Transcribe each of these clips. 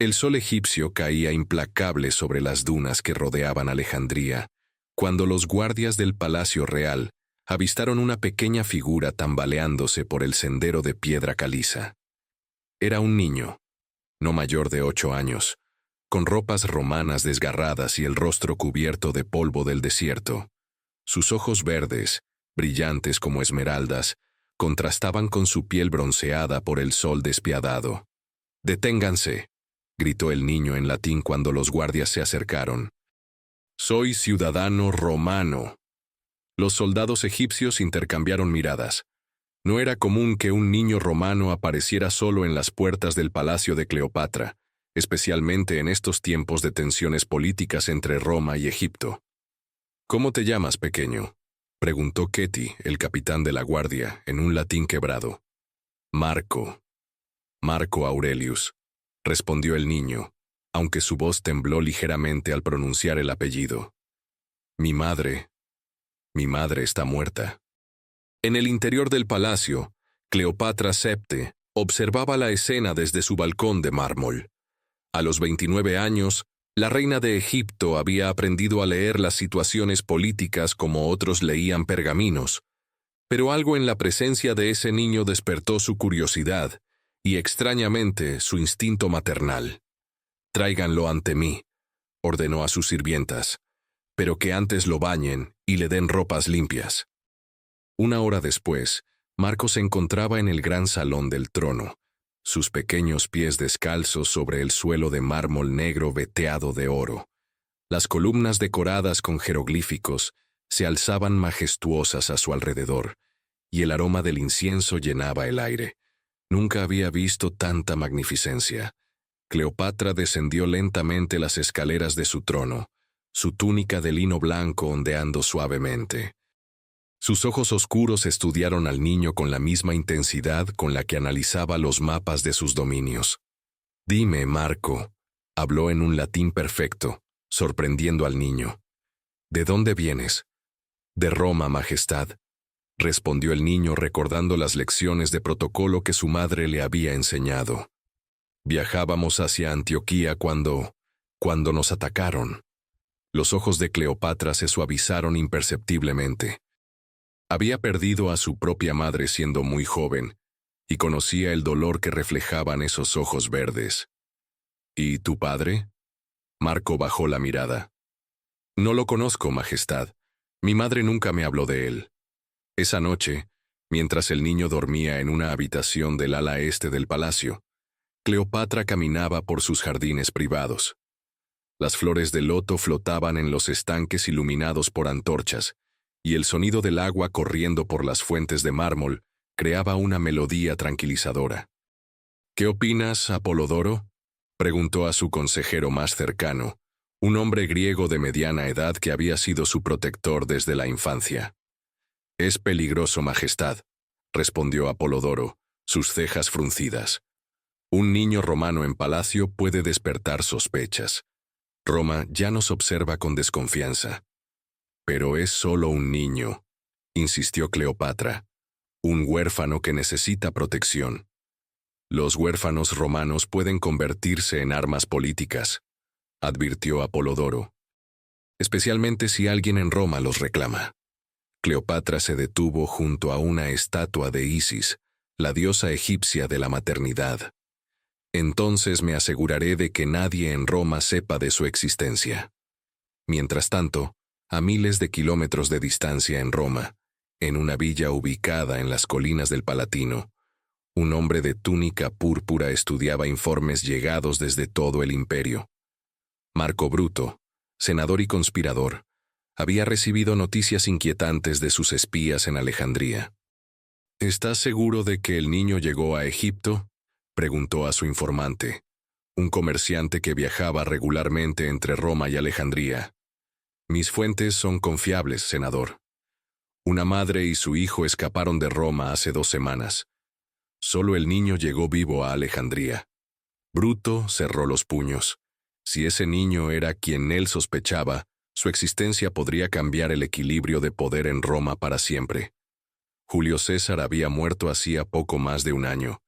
El sol egipcio caía implacable sobre las dunas que rodeaban Alejandría, cuando los guardias del Palacio Real avistaron una pequeña figura tambaleándose por el sendero de piedra caliza. Era un niño, no mayor de 8 años, con ropas romanas desgarradas y el rostro cubierto de polvo del desierto. Sus ojos verdes, brillantes como esmeraldas, contrastaban con su piel bronceada por el sol despiadado. «Deténganse», gritó el niño en latín cuando los guardias se acercaron. «Soy ciudadano romano». Los soldados egipcios intercambiaron miradas. No era común que un niño romano apareciera solo en las puertas del palacio de Cleopatra, especialmente en estos tiempos de tensiones políticas entre Roma y Egipto. «¿Cómo te llamas, pequeño?», preguntó Ketty, el capitán de la guardia, en un latín quebrado. «Marco. Marco Aurelius», respondió el niño, aunque su voz tembló ligeramente al pronunciar el apellido. Mi madre está muerta». En el interior del palacio, Cleopatra Septe observaba la escena desde su balcón de mármol. A los 29 años, la reina de Egipto había aprendido a leer las situaciones políticas como otros leían pergaminos, pero algo en la presencia de ese niño despertó su curiosidad y, extrañamente, su instinto maternal. «Tráiganlo ante mí», ordenó a sus sirvientas, «pero que antes lo bañen y le den ropas limpias». Una hora después, Marco se encontraba en el gran salón del trono, sus pequeños pies descalzos sobre el suelo de mármol negro veteado de oro. Las columnas decoradas con jeroglíficos se alzaban majestuosas a su alrededor, y el aroma del incienso llenaba el aire. Nunca había visto tanta magnificencia. Cleopatra descendió lentamente las escaleras de su trono, su túnica de lino blanco ondeando suavemente. Sus ojos oscuros estudiaron al niño con la misma intensidad con la que analizaba los mapas de sus dominios. «Dime, Marco», habló en un latín perfecto, sorprendiendo al niño. «¿De dónde vienes?» «De Roma, Majestad», respondió el niño recordando las lecciones de protocolo que su madre le había enseñado. «Viajábamos hacia Antioquía cuando nos atacaron». Los ojos de Cleopatra se suavizaron imperceptiblemente. Había perdido a su propia madre siendo muy joven, y conocía el dolor que reflejaban esos ojos verdes. «¿Y tu padre?» Marco bajó la mirada. «No lo conozco, Majestad. Mi madre nunca me habló de él». Esa noche, mientras el niño dormía en una habitación del ala este del palacio, Cleopatra caminaba por sus jardines privados. Las flores de loto flotaban en los estanques iluminados por antorchas, y el sonido del agua corriendo por las fuentes de mármol creaba una melodía tranquilizadora. «¿Qué opinas, Apolodoro?», preguntó a su consejero más cercano, un hombre griego de mediana edad que había sido su protector desde la infancia. «Es peligroso, Majestad», respondió Apolodoro, sus cejas fruncidas. «Un niño romano en palacio puede despertar sospechas. Roma ya nos observa con desconfianza». «Pero es solo un niño», insistió Cleopatra, «un huérfano que necesita protección. Los huérfanos romanos pueden convertirse en armas políticas», advirtió Apolodoro, «especialmente si alguien en Roma los reclama». Cleopatra se detuvo junto a una estatua de Isis, la diosa egipcia de la maternidad. «Entonces me aseguraré de que nadie en Roma sepa de su existencia». Mientras tanto, a miles de kilómetros de distancia en Roma, en una villa ubicada en las colinas del Palatino, un hombre de túnica púrpura estudiaba informes llegados desde todo el imperio. Marco Bruto, senador y conspirador, había recibido noticias inquietantes de sus espías en Alejandría. «¿Estás seguro de que el niño llegó a Egipto?», preguntó a su informante, un comerciante que viajaba regularmente entre Roma y Alejandría. «Mis fuentes son confiables, senador. Una madre y su hijo escaparon de Roma hace 2 semanas. Solo el niño llegó vivo a Alejandría». Bruto cerró los puños. Si ese niño era quien él sospechaba, su existencia podría cambiar el equilibrio de poder en Roma para siempre. Julio César había muerto hacía poco más de 1 año,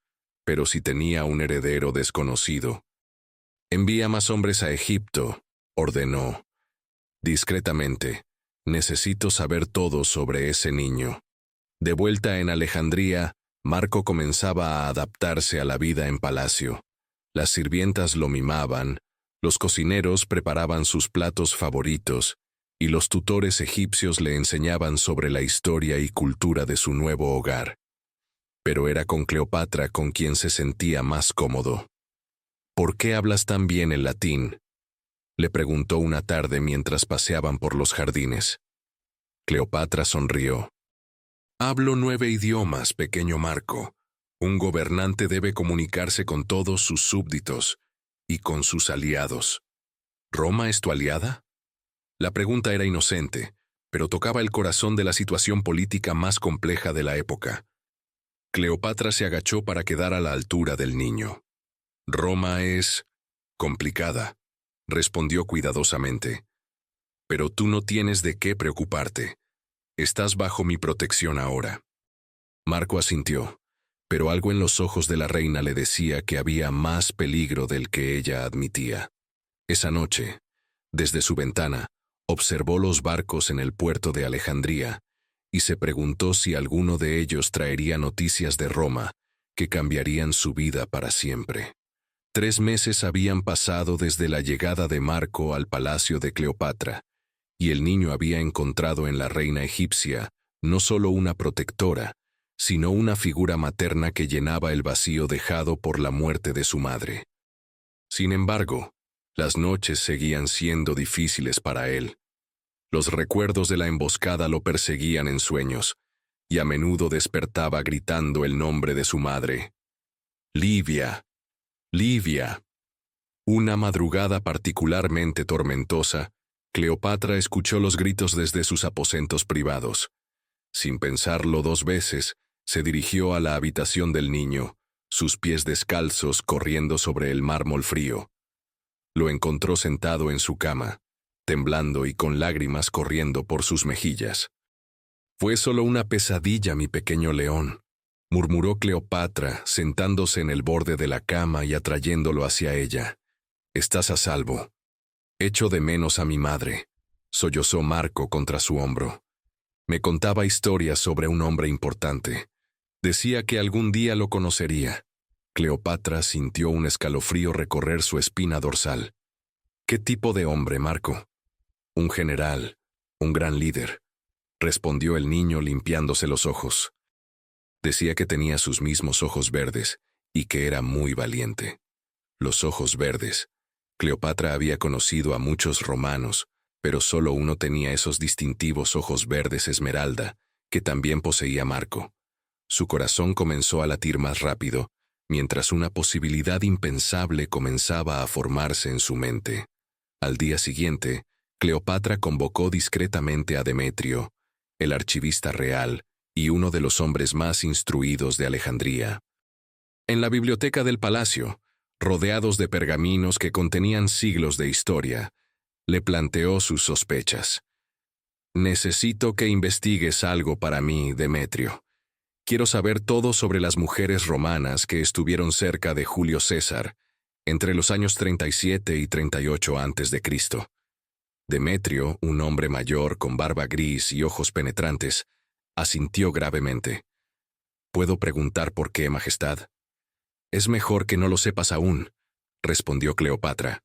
pero si tenía un heredero desconocido. Envía más hombres a Egipto, ordenó. Discretamente, necesito saber todo sobre ese niño. De vuelta en Alejandría, Marco comenzaba a adaptarse a la vida en palacio. Las sirvientas lo mimaban, los cocineros preparaban sus platos favoritos, y los tutores egipcios le enseñaban sobre la historia y cultura de su nuevo hogar. Pero era con Cleopatra con quien se sentía más cómodo. ¿Por qué hablas tan bien el latín?, le preguntó una tarde mientras paseaban por los jardines. Cleopatra sonrió. Hablo 9 idiomas, pequeño Marco. Un gobernante debe comunicarse con todos sus súbditos y con sus aliados. ¿Roma es tu aliada? La pregunta era inocente, pero tocaba el corazón de la situación política más compleja de la época. Cleopatra se agachó para quedar a la altura del niño. Roma es complicada, respondió cuidadosamente. Pero tú no tienes de qué preocuparte. Estás bajo mi protección ahora. Marco asintió, pero algo en los ojos de la reina le decía que había más peligro del que ella admitía. Esa noche, desde su ventana, observó los barcos en el puerto de Alejandría y se preguntó si alguno de ellos traería noticias de Roma que cambiarían su vida para siempre. 3 meses habían pasado desde la llegada de Marco al palacio de Cleopatra, y el niño había encontrado en la reina egipcia no solo una protectora, sino una figura materna que llenaba el vacío dejado por la muerte de su madre. Sin embargo, las noches seguían siendo difíciles para él. Los recuerdos de la emboscada lo perseguían en sueños, y a menudo despertaba gritando el nombre de su madre. Livia. Livia. Una madrugada particularmente tormentosa, Cleopatra escuchó los gritos desde sus aposentos privados. Sin pensarlo 2 veces, se dirigió a la habitación del niño, sus pies descalzos corriendo sobre el mármol frío. Lo encontró sentado en su cama, temblando y con lágrimas corriendo por sus mejillas. «Fue solo una pesadilla, mi pequeño león», murmuró Cleopatra, sentándose en el borde de la cama y atrayéndolo hacia ella. «Estás a salvo». «Echo de menos a mi madre», sollozó Marco contra su hombro. «Me contaba historias sobre un hombre importante. Decía que algún día lo conocería». Cleopatra sintió un escalofrío recorrer su espina dorsal. «¿Qué tipo de hombre, Marco?» «Un general, un gran líder», respondió el niño limpiándose los ojos. Decía que tenía sus mismos ojos verdes y que era muy valiente. Los ojos verdes. Cleopatra había conocido a muchos romanos, pero solo uno tenía esos distintivos ojos verdes esmeralda, que también poseía Marco. Su corazón comenzó a latir más rápido, mientras una posibilidad impensable comenzaba a formarse en su mente. Al día siguiente, Cleopatra convocó discretamente a Demetrio, el archivista real y uno de los hombres más instruidos de Alejandría. En la biblioteca del palacio, rodeados de pergaminos que contenían siglos de historia, le planteó sus sospechas. «Necesito que investigues algo para mí, Demetrio. Quiero saber todo sobre las mujeres romanas que estuvieron cerca de Julio César, entre los años 37 y 38 a.C. Demetrio, un hombre mayor con barba gris y ojos penetrantes, asintió gravemente. «¿Puedo preguntar por qué, Majestad?» «Es mejor que no lo sepas aún», respondió Cleopatra,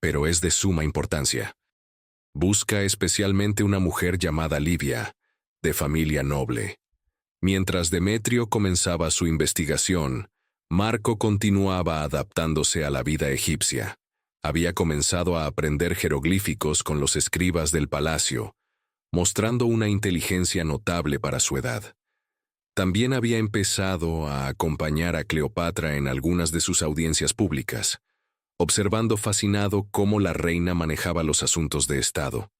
«pero es de suma importancia. Busca especialmente una mujer llamada Livia, de familia noble». Mientras Demetrio comenzaba su investigación, Marco continuaba adaptándose a la vida egipcia. Había comenzado a aprender jeroglíficos con los escribas del palacio, mostrando una inteligencia notable para su edad. También había empezado a acompañar a Cleopatra en algunas de sus audiencias públicas, observando fascinado cómo la reina manejaba los asuntos de Estado.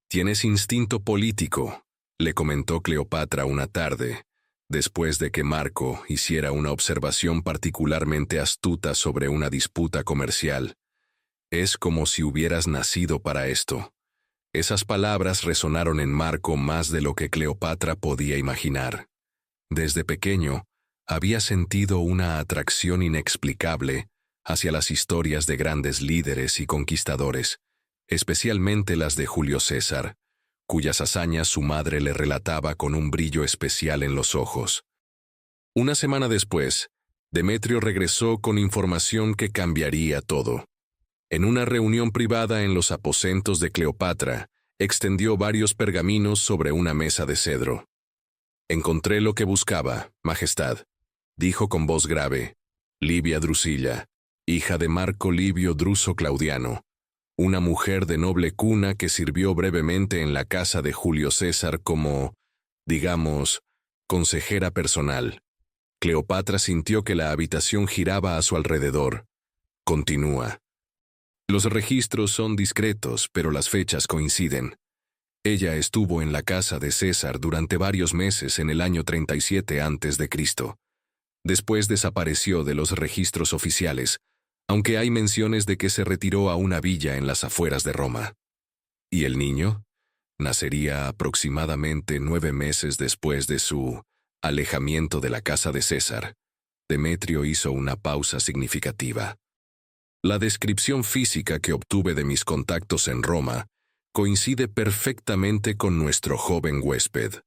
«Tienes instinto político», le comentó Cleopatra una tarde, después de que Marco hiciera una observación particularmente astuta sobre una disputa comercial. «Es como si hubieras nacido para esto». Esas palabras resonaron en Marco más de lo que Cleopatra podía imaginar. Desde pequeño, había sentido una atracción inexplicable hacia las historias de grandes líderes y conquistadores, especialmente las de Julio César, cuyas hazañas su madre le relataba con un brillo especial en los ojos. Una semana después, Demetrio regresó con información que cambiaría todo. En una reunión privada en los aposentos de Cleopatra, extendió varios pergaminos sobre una mesa de cedro. «Encontré lo que buscaba, Majestad», dijo con voz grave, «Livia Drusilla, hija de Marco Livio Druso Claudiano, una mujer de noble cuna que sirvió brevemente en la casa de Julio César como, digamos, consejera personal». Cleopatra sintió que la habitación giraba a su alrededor. Continúa. «Los registros son discretos, pero las fechas coinciden. Ella estuvo en la casa de César durante varios meses en el año 37 a.C. Después desapareció de los registros oficiales, aunque hay menciones de que se retiró a una villa en las afueras de Roma. ¿Y el niño? Nacería aproximadamente 9 meses después de su alejamiento de la casa de César». Demetrio hizo una pausa significativa. «La descripción física que obtuve de mis contactos en Roma coincide perfectamente con nuestro joven huésped».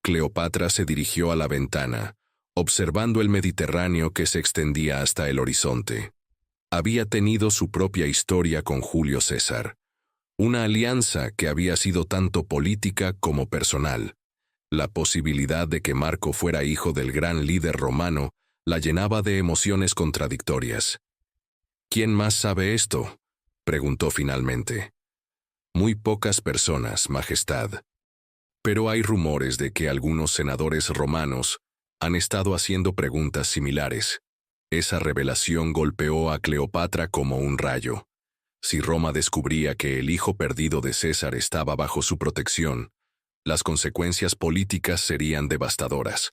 Cleopatra se dirigió a la ventana, observando el Mediterráneo que se extendía hasta el horizonte. Había tenido su propia historia con Julio César, una alianza que había sido tanto política como personal. La posibilidad de que Marco fuera hijo del gran líder romano la llenaba de emociones contradictorias. «¿Quién más sabe esto?», preguntó finalmente. «Muy pocas personas, Majestad. Pero hay rumores de que algunos senadores romanos han estado haciendo preguntas similares». Esa revelación golpeó a Cleopatra como un rayo. Si Roma descubría que el hijo perdido de César estaba bajo su protección, las consecuencias políticas serían devastadoras.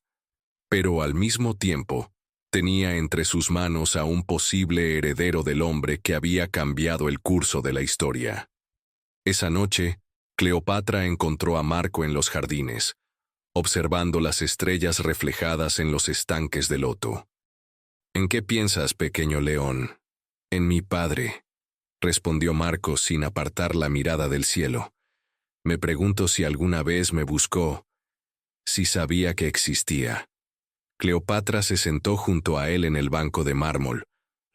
Pero al mismo tiempo, tenía entre sus manos a un posible heredero del hombre que había cambiado el curso de la historia. Esa noche, Cleopatra encontró a Marco en los jardines, observando las estrellas reflejadas en los estanques de loto. «¿En qué piensas, pequeño león?» «En mi padre», respondió Marco sin apartar la mirada del cielo. «Me pregunto si alguna vez me buscó, si sabía que existía». Cleopatra se sentó junto a él en el banco de mármol,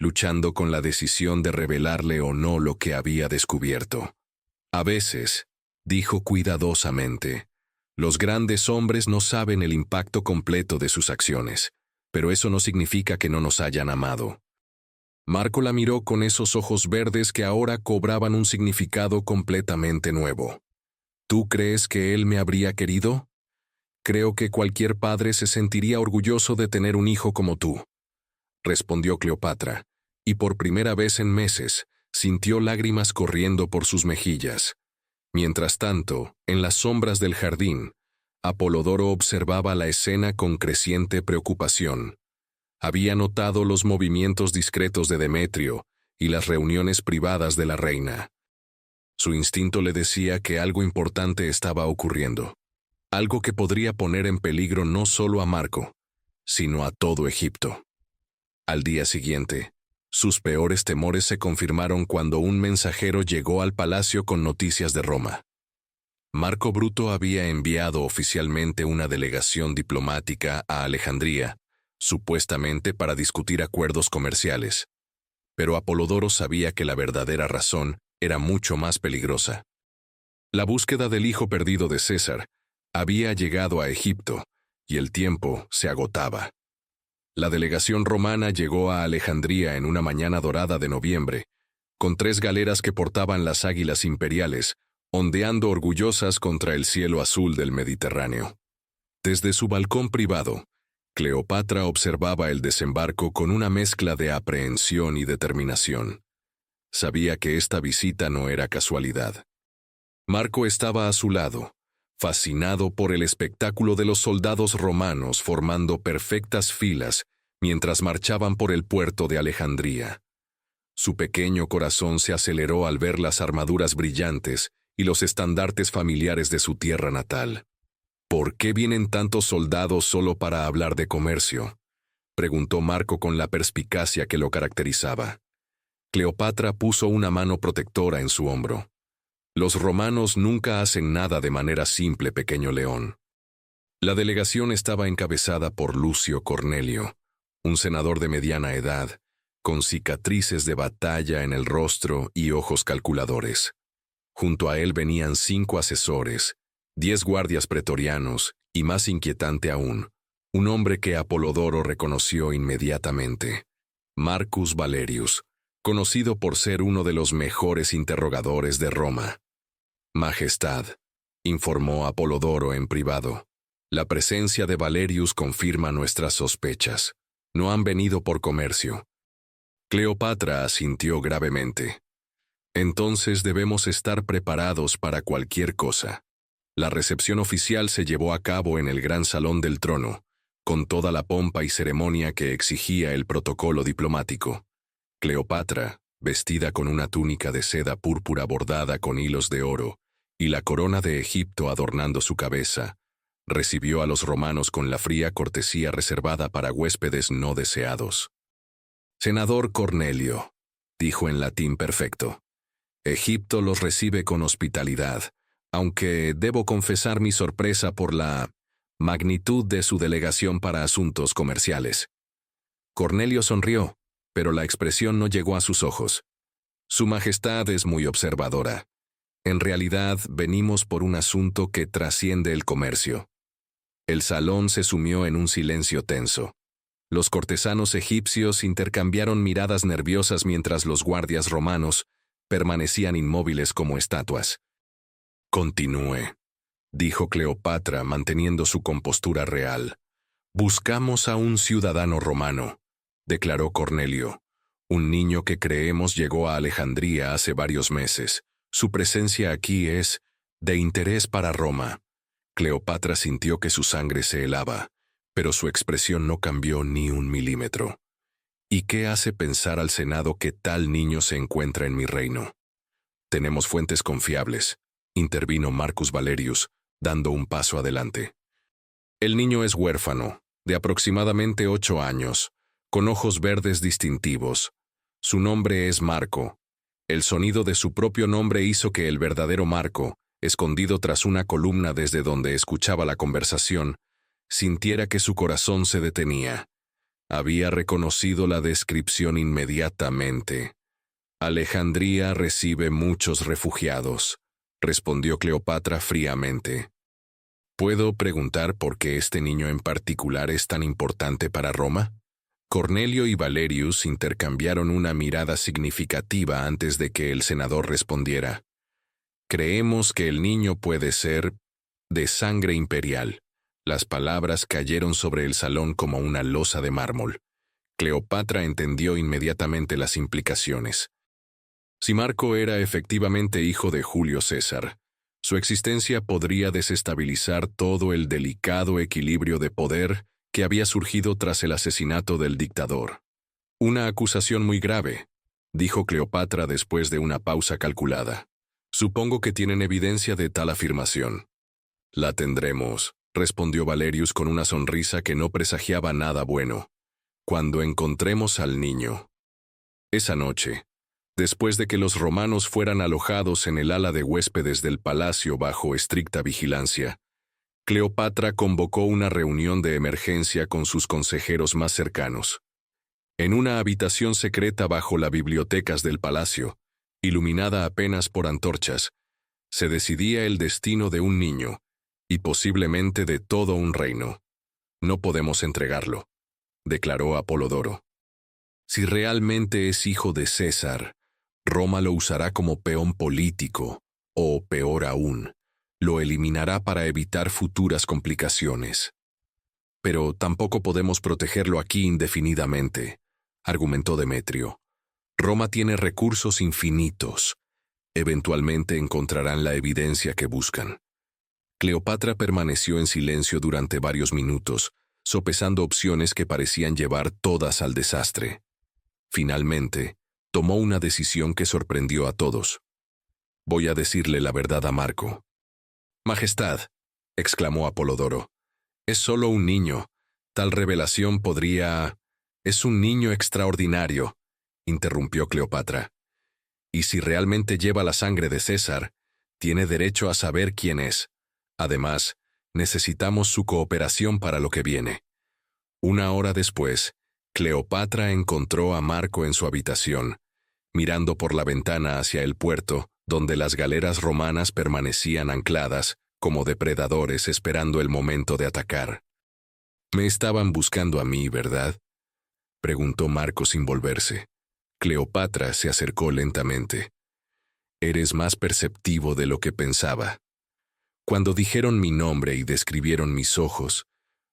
luchando con la decisión de revelarle o no lo que había descubierto. «A veces», dijo cuidadosamente, «los grandes hombres no saben el impacto completo de sus acciones, pero eso no significa que no nos hayan amado». Marco la miró con esos ojos verdes que ahora cobraban un significado completamente nuevo. «¿Tú crees que él me habría querido? Creo que cualquier padre se sentiría orgulloso de tener un hijo como tú», respondió Cleopatra, y por primera vez en meses sintió lágrimas corriendo por sus mejillas. Mientras tanto, en las sombras del jardín, Apolodoro observaba la escena con creciente preocupación. Había notado los movimientos discretos de Demetrio y las reuniones privadas de la reina. Su instinto le decía que algo importante estaba ocurriendo, algo que podría poner en peligro no solo a Marco, sino a todo Egipto. Al día siguiente, sus peores temores se confirmaron cuando un mensajero llegó al palacio con noticias de Roma. Marco Bruto había enviado oficialmente una delegación diplomática a Alejandría, supuestamente para discutir acuerdos comerciales. Pero Apolodoro sabía que la verdadera razón era mucho más peligrosa. La búsqueda del hijo perdido de César había llegado a Egipto, y el tiempo se agotaba. La delegación romana llegó a Alejandría en una mañana dorada de noviembre, con 3 galeras que portaban las águilas imperiales, ondeando orgullosas contra el cielo azul del Mediterráneo. Desde su balcón privado, Cleopatra observaba el desembarco con una mezcla de aprehensión y determinación. Sabía que esta visita no era casualidad. Marco estaba a su lado, fascinado por el espectáculo de los soldados romanos formando perfectas filas mientras marchaban por el puerto de Alejandría. Su pequeño corazón se aceleró al ver las armaduras brillantes y los estandartes familiares de su tierra natal. «¿Por qué vienen tantos soldados solo para hablar de comercio?», preguntó Marco con la perspicacia que lo caracterizaba. Cleopatra puso una mano protectora en su hombro. Los romanos nunca hacen nada de manera simple, pequeño león. La delegación estaba encabezada por Lucio Cornelio, un senador de mediana edad, con cicatrices de batalla en el rostro y ojos calculadores. Junto a él venían 5 asesores, 10 guardias pretorianos y, más inquietante aún, un hombre que Apolodoro reconoció inmediatamente: Marcus Valerius, conocido por ser uno de los mejores interrogadores de Roma. Majestad, informó Apolodoro en privado, la presencia de Valerius confirma nuestras sospechas. No han venido por comercio. Cleopatra asintió gravemente. Entonces debemos estar preparados para cualquier cosa. La recepción oficial se llevó a cabo en el gran salón del trono, con toda la pompa y ceremonia que exigía el protocolo diplomático. Cleopatra, vestida con una túnica de seda púrpura bordada con hilos de oro y la corona de Egipto adornando su cabeza, recibió a los romanos con la fría cortesía reservada para huéspedes no deseados. Senador Cornelio, dijo en latín perfecto, Egipto los recibe con hospitalidad, aunque debo confesar mi sorpresa por la magnitud de su delegación para asuntos comerciales. Cornelio sonrió, pero la expresión no llegó a sus ojos. Su Majestad es muy observadora. En realidad, venimos por un asunto que trasciende el comercio. El salón se sumió en un silencio tenso. Los cortesanos egipcios intercambiaron miradas nerviosas mientras los guardias romanos permanecían inmóviles como estatuas. Continúe, dijo Cleopatra manteniendo su compostura real. Buscamos a un ciudadano romano, declaró Cornelio. Un niño que creemos llegó a Alejandría hace varios meses. Su presencia aquí es de interés para Roma. Cleopatra sintió que su sangre se helaba, pero su expresión no cambió ni un milímetro. ¿Y qué hace pensar al Senado que tal niño se encuentra en mi reino? Tenemos fuentes confiables, intervino Marcus Valerius, dando un paso adelante. El niño es huérfano, de aproximadamente 8 años, con ojos verdes distintivos. Su nombre es Marco. El sonido de su propio nombre hizo que el verdadero Marco, escondido tras una columna desde donde escuchaba la conversación, sintiera que su corazón se detenía. Había reconocido la descripción inmediatamente. Alejandría recibe muchos refugiados, respondió Cleopatra fríamente. ¿Puedo preguntar por qué este niño en particular es tan importante para Roma? Cornelio y Valerius intercambiaron una mirada significativa antes de que el senador respondiera. Creemos que el niño puede ser de sangre imperial. Las palabras cayeron sobre el salón como una losa de mármol. Cleopatra entendió inmediatamente las implicaciones. Si Marco era efectivamente hijo de Julio César, su existencia podría desestabilizar todo el delicado equilibrio de poder que había surgido tras el asesinato del dictador. Una acusación muy grave, dijo Cleopatra después de una pausa calculada. Supongo que tienen evidencia de tal afirmación. La tendremos, respondió Valerius con una sonrisa que no presagiaba nada bueno. Cuando encontremos al niño. Esa noche, después de que los romanos fueran alojados en el ala de huéspedes del palacio bajo estricta vigilancia, Cleopatra convocó una reunión de emergencia con sus consejeros más cercanos. En una habitación secreta bajo las bibliotecas del palacio, iluminada apenas por antorchas, se decidía el destino de un niño, y posiblemente de todo un reino. No podemos entregarlo, declaró Apolodoro. Si realmente es hijo de César, Roma lo usará como peón político, o peor aún, lo eliminará para evitar futuras complicaciones. Pero tampoco podemos protegerlo aquí indefinidamente, argumentó Demetrio. Roma tiene recursos infinitos. Eventualmente encontrarán la evidencia que buscan. Cleopatra permaneció en silencio durante varios minutos, sopesando opciones que parecían llevar todas al desastre. Finalmente, tomó una decisión que sorprendió a todos. Voy a decirle la verdad a Marco. Majestad, exclamó Apolodoro, es solo un niño. Tal revelación podría... Es un niño extraordinario. interrumpió Cleopatra. Y si realmente lleva la sangre de César, tiene derecho a saber quién es. Además, necesitamos su cooperación para lo que viene. Una hora después, Cleopatra encontró a Marco en su habitación, mirando por la ventana hacia el puerto, donde las galeras romanas permanecían ancladas, como depredadores esperando el momento de atacar. «Me estaban buscando a mí, ¿verdad?», preguntó Marco sin volverse. Cleopatra se acercó lentamente. «Eres más perceptivo de lo que pensaba. Cuando dijeron mi nombre y describieron mis ojos,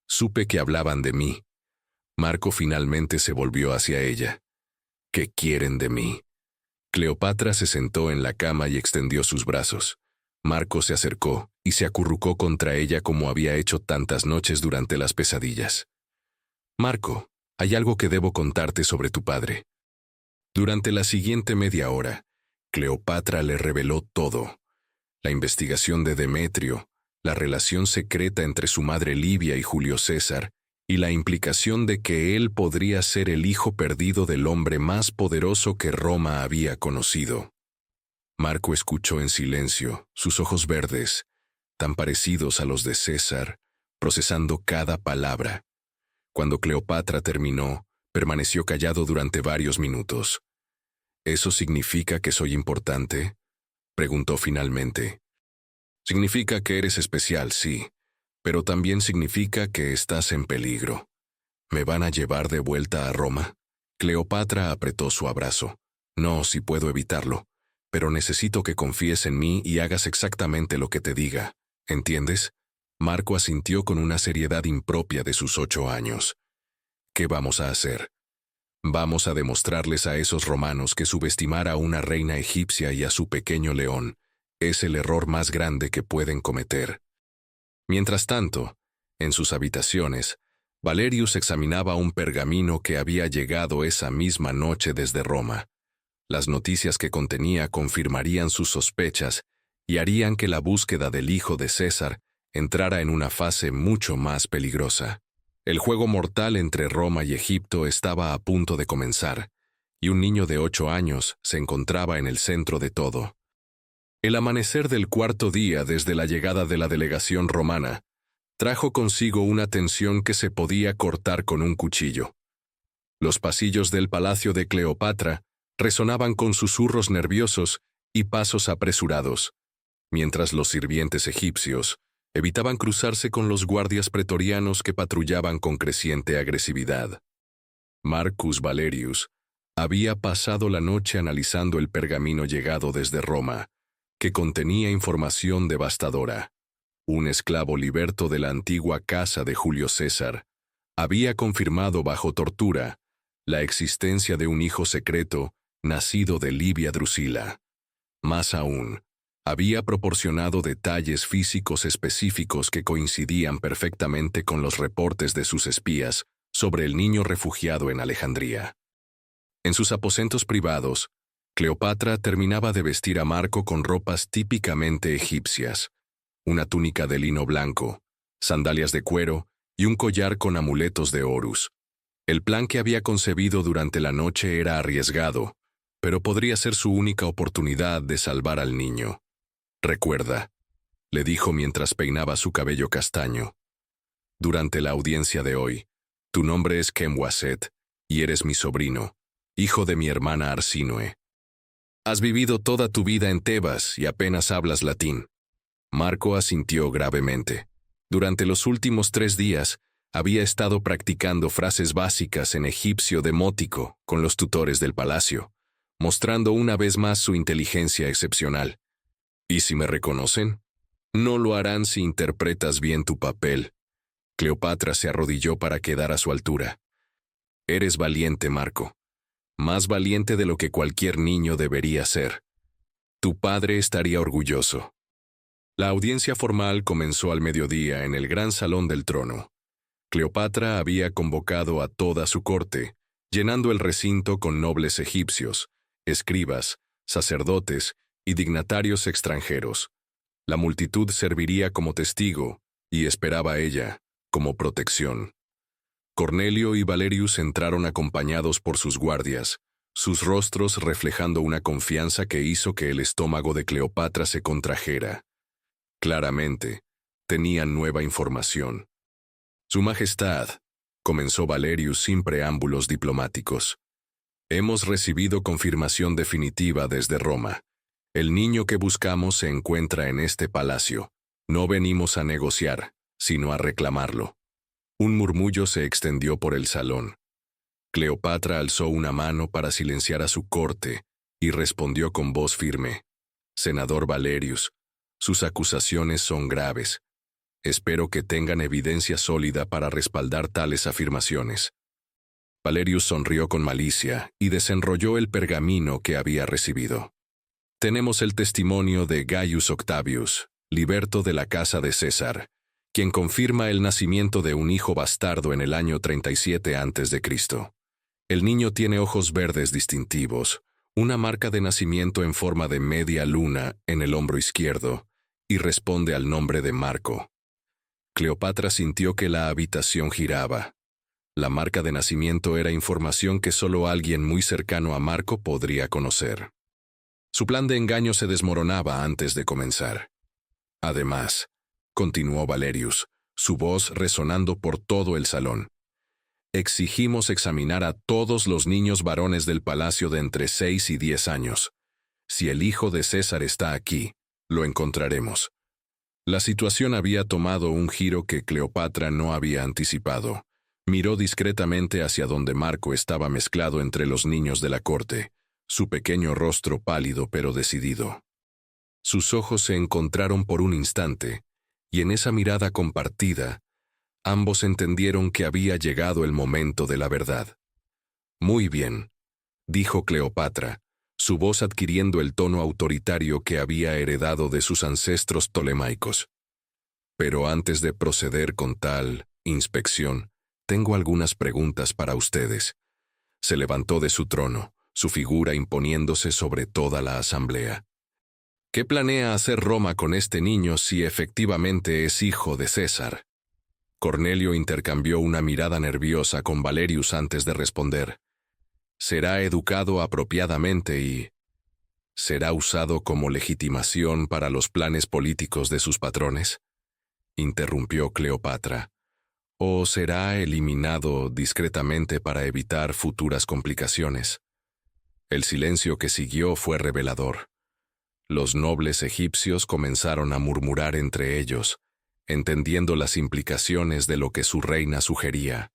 supe que hablaban de mí». Marco finalmente se volvió hacia ella. «¿Qué quieren de mí?». Cleopatra se sentó en la cama y extendió sus brazos. Marco se acercó y se acurrucó contra ella como había hecho tantas noches durante las pesadillas. «Marco, hay algo que debo contarte sobre tu padre». Durante la siguiente media hora, Cleopatra le reveló todo. La investigación de Demetrio, la relación secreta entre su madre Livia y Julio César, y la implicación de que él podría ser el hijo perdido del hombre más poderoso que Roma había conocido. Marco escuchó en silencio, sus ojos verdes, tan parecidos a los de César, procesando cada palabra. Cuando Cleopatra terminó, permaneció callado durante varios minutos. «¿Eso significa que soy importante?», preguntó finalmente. «Significa que eres especial, sí, pero también significa que estás en peligro. ¿Me van a llevar de vuelta a Roma?». Cleopatra apretó su abrazo. «No, si puedo evitarlo, pero necesito que confíes en mí y hagas exactamente lo que te diga. ¿Entiendes?». Marco asintió con una seriedad impropia de sus 8 años. «¿Qué vamos a hacer?». «Vamos a demostrarles a esos romanos que subestimar a una reina egipcia y a su pequeño león es el error más grande que pueden cometer». Mientras tanto, en sus habitaciones, Valerius examinaba un pergamino que había llegado esa misma noche desde Roma. Las noticias que contenía confirmarían sus sospechas y harían que la búsqueda del hijo de César entrara en una fase mucho más peligrosa. El juego mortal entre Roma y Egipto estaba a punto de comenzar, y un niño de 8 años se encontraba en el centro de todo. El amanecer del cuarto día desde la llegada de la delegación romana trajo consigo una tensión que se podía cortar con un cuchillo. Los pasillos del palacio de Cleopatra resonaban con susurros nerviosos y pasos apresurados, mientras los sirvientes egipcios evitaban cruzarse con los guardias pretorianos que patrullaban con creciente agresividad. Marcus Valerius había pasado la noche analizando el pergamino llegado desde Roma, que contenía información devastadora. Un esclavo liberto de la antigua casa de Julio César había confirmado bajo tortura la existencia de un hijo secreto nacido de Livia Drusila. Más aún, había proporcionado detalles físicos específicos que coincidían perfectamente con los reportes de sus espías sobre el niño refugiado en Alejandría. En sus aposentos privados, Cleopatra terminaba de vestir a Marco con ropas típicamente egipcias, una túnica de lino blanco, sandalias de cuero y un collar con amuletos de Horus. El plan que había concebido durante la noche era arriesgado, pero podría ser su única oportunidad de salvar al niño. «Recuerda», le dijo mientras peinaba su cabello castaño, «durante la audiencia de hoy, tu nombre es Kemwaset y eres mi sobrino, hijo de mi hermana Arsínoe. Has vivido toda tu vida en Tebas y apenas hablas latín». Marco asintió gravemente. Durante los últimos 3 días, había estado practicando frases básicas en egipcio demótico con los tutores del palacio, mostrando una vez más su inteligencia excepcional. «¿Y si me reconocen?». «No lo harán si interpretas bien tu papel». Cleopatra se arrodilló para quedar a su altura. «Eres valiente, Marco. Más valiente de lo que cualquier niño debería ser. Tu padre estaría orgulloso». La audiencia formal comenzó al mediodía en el gran salón del trono. Cleopatra había convocado a toda su corte, llenando el recinto con nobles egipcios, escribas, sacerdotes y dignatarios extranjeros. La multitud serviría como testigo y esperaba a ella como protección. Cornelio y Valerius entraron acompañados por sus guardias, sus rostros reflejando una confianza que hizo que el estómago de Cleopatra se contrajera. Claramente, tenían nueva información. Su Majestad, comenzó Valerius sin preámbulos diplomáticos. Hemos recibido confirmación definitiva desde Roma. El niño que buscamos se encuentra en este palacio. No venimos a negociar, sino a reclamarlo. Un murmullo se extendió por el salón. Cleopatra alzó una mano para silenciar a su corte y respondió con voz firme. Senador Valerius, sus acusaciones son graves. Espero que tengan evidencia sólida para respaldar tales afirmaciones. Valerius sonrió con malicia y desenrolló el pergamino que había recibido. Tenemos el testimonio de Gaius Octavius, liberto de la casa de César, quien confirma el nacimiento de un hijo bastardo en el año 37 a.C. El niño tiene ojos verdes distintivos, una marca de nacimiento en forma de media luna en el hombro izquierdo, y responde al nombre de Marco. Cleopatra sintió que la habitación giraba. La marca de nacimiento era información que solo alguien muy cercano a Marco podría conocer. Su plan de engaño se desmoronaba antes de comenzar. Además, continuó Valerius, su voz resonando por todo el salón. Exigimos examinar a todos los niños varones del palacio de entre 6 y 10 años. Si el hijo de César está aquí, lo encontraremos. La situación había tomado un giro que Cleopatra no había anticipado. Miró discretamente hacia donde Marco estaba mezclado entre los niños de la corte, su pequeño rostro pálido pero decidido. Sus ojos se encontraron por un instante, y en esa mirada compartida, ambos entendieron que había llegado el momento de la verdad. Muy bien, dijo Cleopatra, su voz adquiriendo el tono autoritario que había heredado de sus ancestros tolemaicos. Pero antes de proceder con tal inspección, tengo algunas preguntas para ustedes. Se levantó de su trono, su figura imponiéndose sobre toda la asamblea. ¿Qué planea hacer Roma con este niño si efectivamente es hijo de César? Cornelio intercambió una mirada nerviosa con Valerius antes de responder. Será educado apropiadamente y ¿será usado como legitimación para los planes políticos de sus patrones?, interrumpió Cleopatra. ¿O será eliminado discretamente para evitar futuras complicaciones? El silencio que siguió fue revelador. Los nobles egipcios comenzaron a murmurar entre ellos, entendiendo las implicaciones de lo que su reina sugería.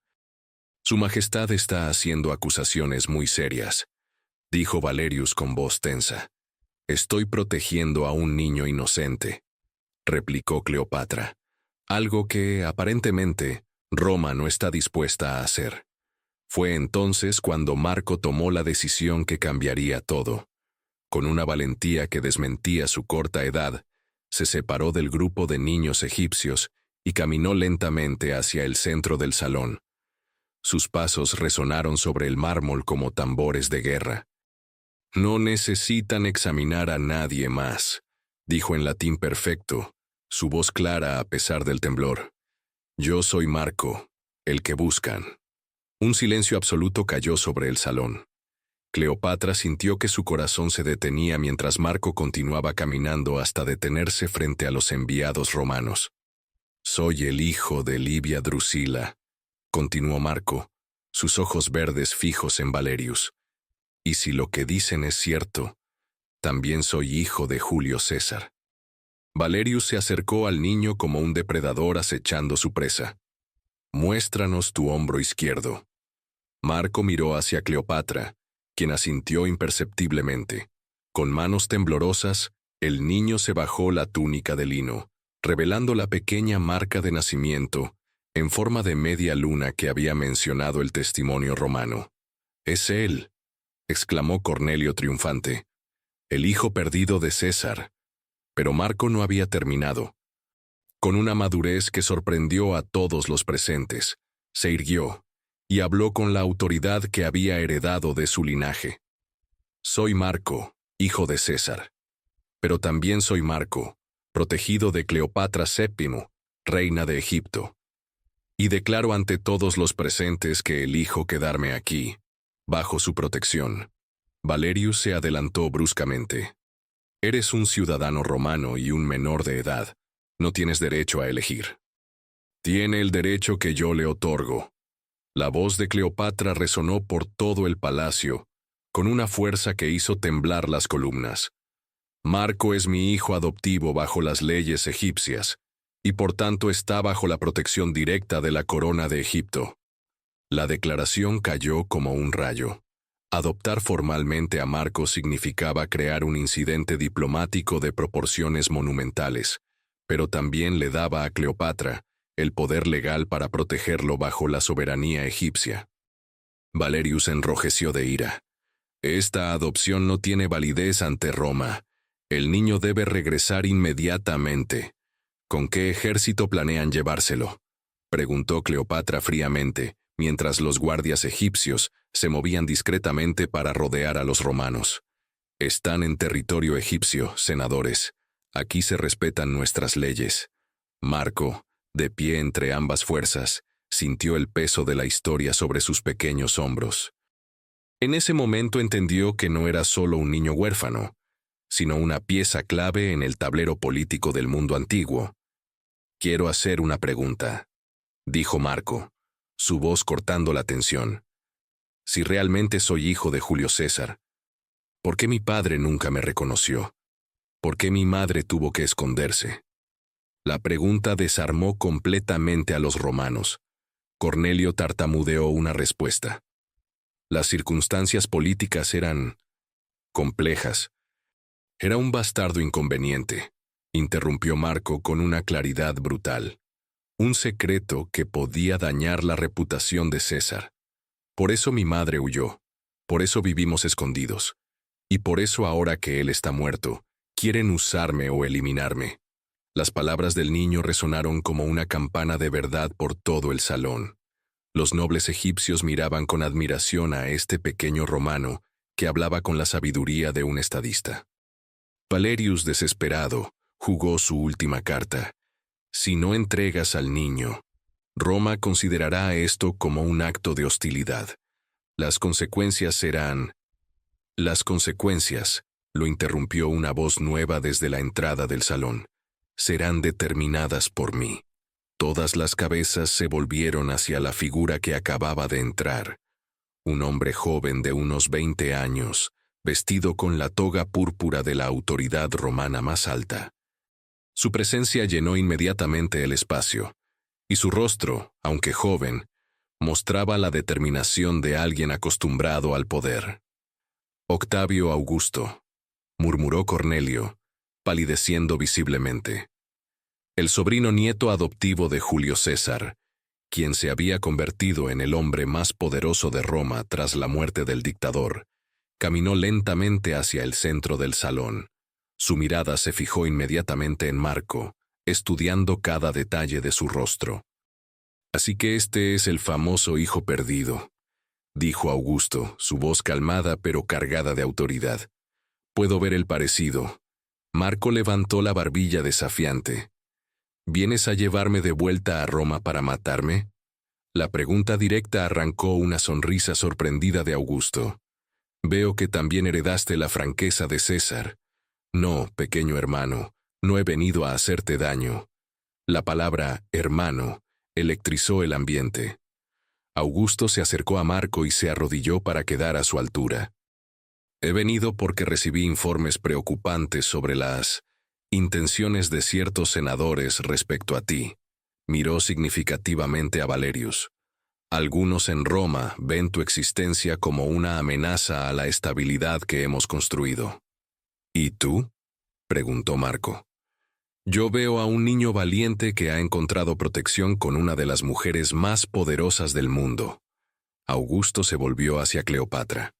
Su Majestad está haciendo acusaciones muy serias, dijo Valerius con voz tensa. Estoy protegiendo a un niño inocente, replicó Cleopatra, algo que, aparentemente, Roma no está dispuesta a hacer. Fue entonces cuando Marco tomó la decisión que cambiaría todo. Con una valentía que desmentía su corta edad, se separó del grupo de niños egipcios y caminó lentamente hacia el centro del salón. Sus pasos resonaron sobre el mármol como tambores de guerra. No necesitan examinar a nadie más, dijo en latín perfecto, su voz clara a pesar del temblor. Yo soy Marco, el que buscan. Un silencio absoluto cayó sobre el salón. Cleopatra sintió que su corazón se detenía mientras Marco continuaba caminando hasta detenerse frente a los enviados romanos. Soy el hijo de Livia Drusila, continuó Marco, sus ojos verdes fijos en Valerius. Y si lo que dicen es cierto, también soy hijo de Julio César. Valerius se acercó al niño como un depredador acechando su presa. Muéstranos tu hombro izquierdo. Marco miró hacia Cleopatra, quien asintió imperceptiblemente. Con manos temblorosas, el niño se bajó la túnica de lino, revelando la pequeña marca de nacimiento en forma de media luna que había mencionado el testimonio romano. «Es él», exclamó Cornelio triunfante, «el hijo perdido de César». Pero Marco no había terminado. Con una madurez que sorprendió a todos los presentes, se irguió y habló con la autoridad que había heredado de su linaje. «Soy Marco, hijo de César. Pero también soy Marco, protegido de Cleopatra VII, reina de Egipto. Y declaro ante todos los presentes que elijo quedarme aquí, bajo su protección, Valerius se adelantó bruscamente. Eres un ciudadano romano y un menor de edad. No tienes derecho a elegir. Tiene el derecho que yo le otorgo. La voz de Cleopatra resonó por todo el palacio, con una fuerza que hizo temblar las columnas. Marco es mi hijo adoptivo bajo las leyes egipcias, y por tanto está bajo la protección directa de la corona de Egipto. La declaración cayó como un rayo. Adoptar formalmente a Marco significaba crear un incidente diplomático de proporciones monumentales, pero también le daba a Cleopatra el poder legal para protegerlo bajo la soberanía egipcia. Valerius enrojeció de ira. Esta adopción no tiene validez ante Roma. El niño debe regresar inmediatamente. ¿Con qué ejército planean llevárselo?, preguntó Cleopatra fríamente, mientras los guardias egipcios se movían discretamente para rodear a los romanos. Están en territorio egipcio, senadores. Aquí se respetan nuestras leyes. Marco, de pie entre ambas fuerzas, sintió el peso de la historia sobre sus pequeños hombros. En ese momento entendió que no era solo un niño huérfano, sino una pieza clave en el tablero político del mundo antiguo. «Quiero hacer una pregunta», dijo Marco, su voz cortando la tensión. «Si realmente soy hijo de Julio César, ¿por qué mi padre nunca me reconoció? ¿Por qué mi madre tuvo que esconderse?» La pregunta desarmó completamente a los romanos. Cornelio tartamudeó una respuesta. Las circunstancias políticas eran complejas. Era un bastardo inconveniente, interrumpió Marco con una claridad brutal. Un secreto que podía dañar la reputación de César. Por eso mi madre huyó. Por eso vivimos escondidos. Y por eso ahora que él está muerto, quieren usarme o eliminarme. Las palabras del niño resonaron como una campana de verdad por todo el salón. Los nobles egipcios miraban con admiración a este pequeño romano que hablaba con la sabiduría de un estadista. Valerius, desesperado, jugó su última carta. Si no entregas al niño, Roma considerará esto como un acto de hostilidad. Las consecuencias serán... Las consecuencias, lo interrumpió una voz nueva desde la entrada del salón, serán determinadas por mí. Todas las cabezas se volvieron hacia la figura que acababa de entrar. Un hombre joven de unos 20 años, vestido con la toga púrpura de la autoridad romana más alta. Su presencia llenó inmediatamente el espacio, y su rostro, aunque joven, mostraba la determinación de alguien acostumbrado al poder. «Octavio Augusto», murmuró Cornelio, palideciendo visiblemente. El sobrino nieto adoptivo de Julio César, quien se había convertido en el hombre más poderoso de Roma tras la muerte del dictador, caminó lentamente hacia el centro del salón. Su mirada se fijó inmediatamente en Marco, estudiando cada detalle de su rostro. «Así que este es el famoso hijo perdido», dijo Augusto, su voz calmada pero cargada de autoridad. «Puedo ver el parecido». Marco levantó la barbilla desafiante. «¿Vienes a llevarme de vuelta a Roma para matarme?» La pregunta directa arrancó una sonrisa sorprendida de Augusto. «Veo que también heredaste la franqueza de César». «No, pequeño hermano, no he venido a hacerte daño». La palabra «hermano» electrizó el ambiente. Augusto se acercó a Marco y se arrodilló para quedar a su altura. «He venido porque recibí informes preocupantes sobre las intenciones de ciertos senadores respecto a ti», miró significativamente a Valerius. «Algunos en Roma ven tu existencia como una amenaza a la estabilidad que hemos construido». «¿Y tú?», preguntó Marco. «Yo veo a un niño valiente que ha encontrado protección con una de las mujeres más poderosas del mundo». Augusto se volvió hacia Cleopatra.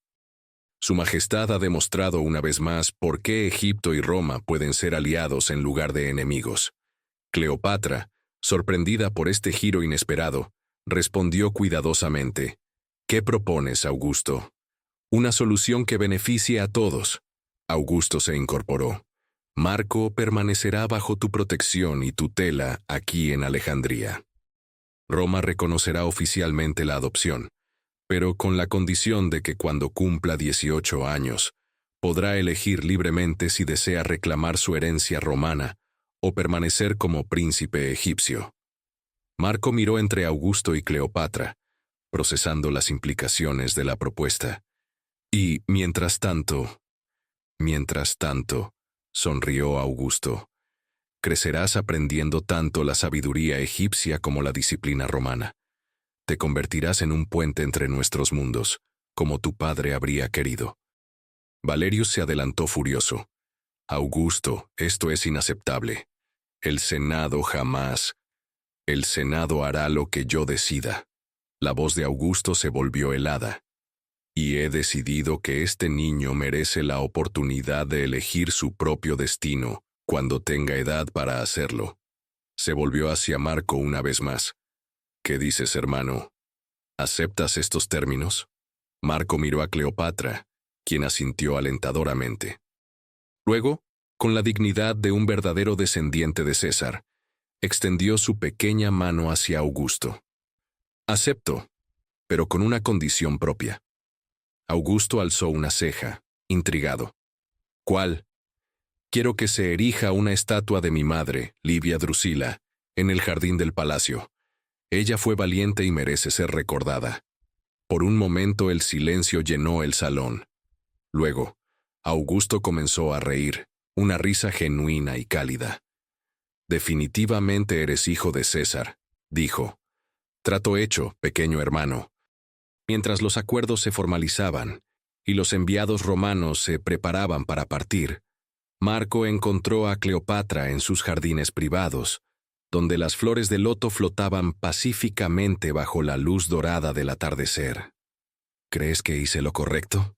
«Su Majestad ha demostrado una vez más por qué Egipto y Roma pueden ser aliados en lugar de enemigos». Cleopatra, sorprendida por este giro inesperado, respondió cuidadosamente. «¿Qué propones, Augusto?» «Una solución que beneficie a todos». Augusto se incorporó. «Marco permanecerá bajo tu protección y tutela aquí en Alejandría. Roma reconocerá oficialmente la adopción, pero con la condición de que cuando cumpla 18 años, podrá elegir libremente si desea reclamar su herencia romana o permanecer como príncipe egipcio. Marco miró entre Augusto y Cleopatra, procesando las implicaciones de la propuesta. Y, mientras tanto, sonrió Augusto, crecerás aprendiendo tanto la sabiduría egipcia como la disciplina romana. Te convertirás en un puente entre nuestros mundos, como tu padre habría querido. Valerius se adelantó furioso. Augusto, esto es inaceptable. El Senado jamás. El Senado hará lo que yo decida. La voz de Augusto se volvió helada. Y he decidido que este niño merece la oportunidad de elegir su propio destino cuando tenga edad para hacerlo. Se volvió hacia Marco una vez más. ¿Qué dices, hermano? ¿Aceptas estos términos? Marco miró a Cleopatra, quien asintió alentadoramente. Luego, con la dignidad de un verdadero descendiente de César, extendió su pequeña mano hacia Augusto. Acepto, pero con una condición propia. Augusto alzó una ceja, intrigado. ¿Cuál? Quiero que se erija una estatua de mi madre, Livia Drusila, en el jardín del palacio. Ella fue valiente y merece ser recordada. Por un momento el silencio llenó el salón. Luego, Augusto comenzó a reír, una risa genuina y cálida. Definitivamente eres hijo de César, dijo. Trato hecho, pequeño hermano. Mientras los acuerdos se formalizaban y los enviados romanos se preparaban para partir, Marco encontró a Cleopatra en sus jardines privados, donde las flores de loto flotaban pacíficamente bajo la luz dorada del atardecer. ¿Crees que hice lo correcto?,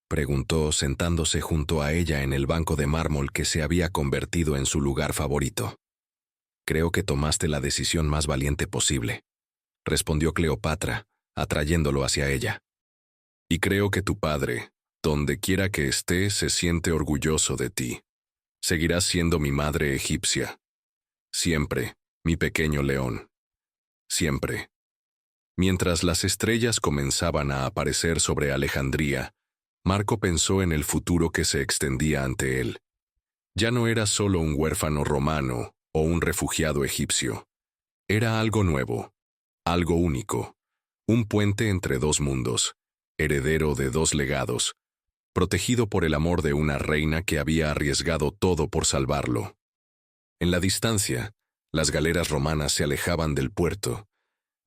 preguntó sentándose junto a ella en el banco de mármol que se había convertido en su lugar favorito. Creo que tomaste la decisión más valiente posible, respondió Cleopatra, atrayéndolo hacia ella. Y creo que tu padre, donde quiera que esté, se siente orgulloso de ti. Seguirás siendo mi madre egipcia. Siempre, mi pequeño león. Siempre. Mientras las estrellas comenzaban a aparecer sobre Alejandría, Marco pensó en el futuro que se extendía ante él. Ya no era solo un huérfano romano o un refugiado egipcio. Era algo nuevo, algo único, un puente entre dos mundos, heredero de dos legados, protegido por el amor de una reina que había arriesgado todo por salvarlo. En la distancia, las galeras romanas se alejaban del puerto,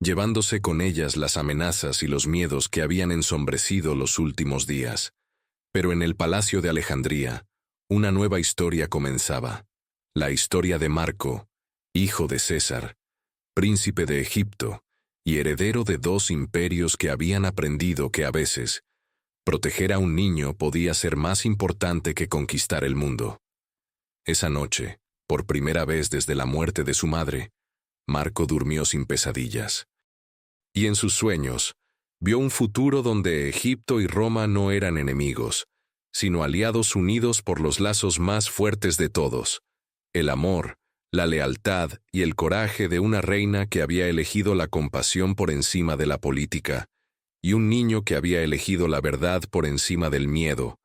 llevándose con ellas las amenazas y los miedos que habían ensombrecido los últimos días. Pero en el palacio de Alejandría, una nueva historia comenzaba, la historia de Marco, hijo de César, príncipe de Egipto y heredero de dos imperios que habían aprendido que a veces, proteger a un niño podía ser más importante que conquistar el mundo. Esa noche, por primera vez desde la muerte de su madre, Marco durmió sin pesadillas. Y en sus sueños, vio un futuro donde Egipto y Roma no eran enemigos, sino aliados unidos por los lazos más fuertes de todos, el amor, la lealtad y el coraje de una reina que había elegido la compasión por encima de la política, y un niño que había elegido la verdad por encima del miedo,